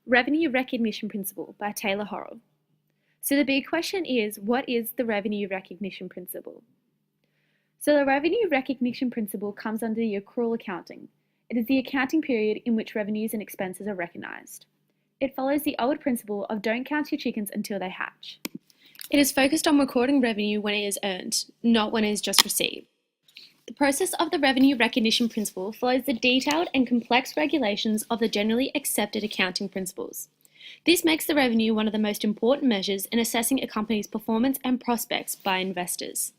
Revenue Recognition Principle by Taylor Horrell. So the big question is, what is the revenue recognition principle? So the revenue recognition principle comes under the accrual accounting. It is the accounting period in which revenues and expenses are recognized. It follows the old principle of don't count your chickens until they hatch. It is focused on recording revenue when it is earned, not when it is just received. The process of the revenue recognition principle follows the detailed and complex regulations of the generally accepted accounting principles. This makes the revenue one of the most important measures in assessing a company's performance and prospects by investors.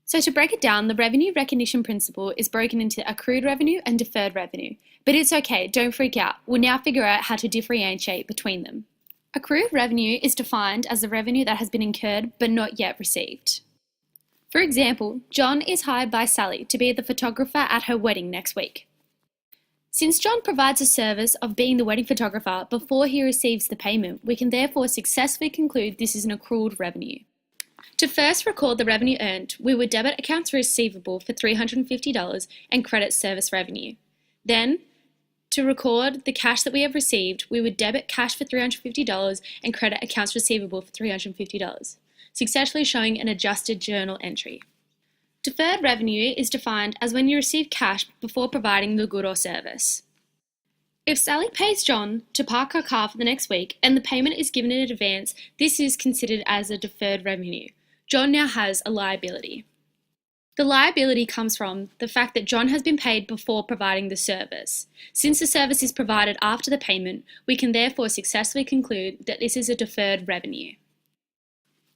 So to break it down, the revenue recognition principle is broken into accrued revenue and deferred revenue. But it's okay, don't freak out. We'll now figure out how to differentiate between them. Accrued revenue is defined as the revenue that has been incurred but not yet received. For example, John is hired by Sally to be the photographer at her wedding next week. Since John provides a service of being the wedding photographer before he receives the payment, we can therefore successfully conclude this is an accrued revenue. To first record the revenue earned, we would debit accounts receivable for $350 and credit service revenue. Then, to record the cash that we have received, we would debit cash for $350 and credit accounts receivable for $350. Successfully showing an adjusted journal entry. Deferred revenue is defined as when you receive cash before providing the good or service. If Sally pays John to park her car for the next week and the payment is given in advance, this is considered as a deferred revenue. John now has a liability. The liability comes from the fact that John has been paid before providing the service. Since the service is provided after the payment, we can therefore successfully conclude that this is a deferred revenue.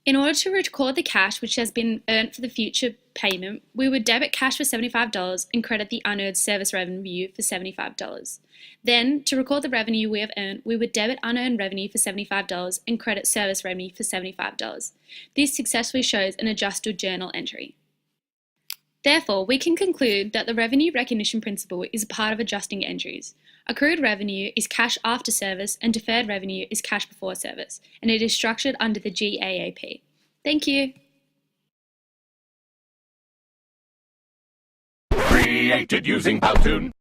In order to record the cash which has been earned for the future payment, we would debit cash for $75 and credit the unearned service revenue for $75. Then, to record the revenue we have earned, we would debit unearned revenue for $75 and credit service revenue for $75. This successfully shows an adjusted journal entry. Therefore, we can conclude that the revenue recognition principle is a part of adjusting entries. Accrued revenue is cash after service and deferred revenue is cash before service, and it is structured under the GAAP. Thank you. Created using Powtoon.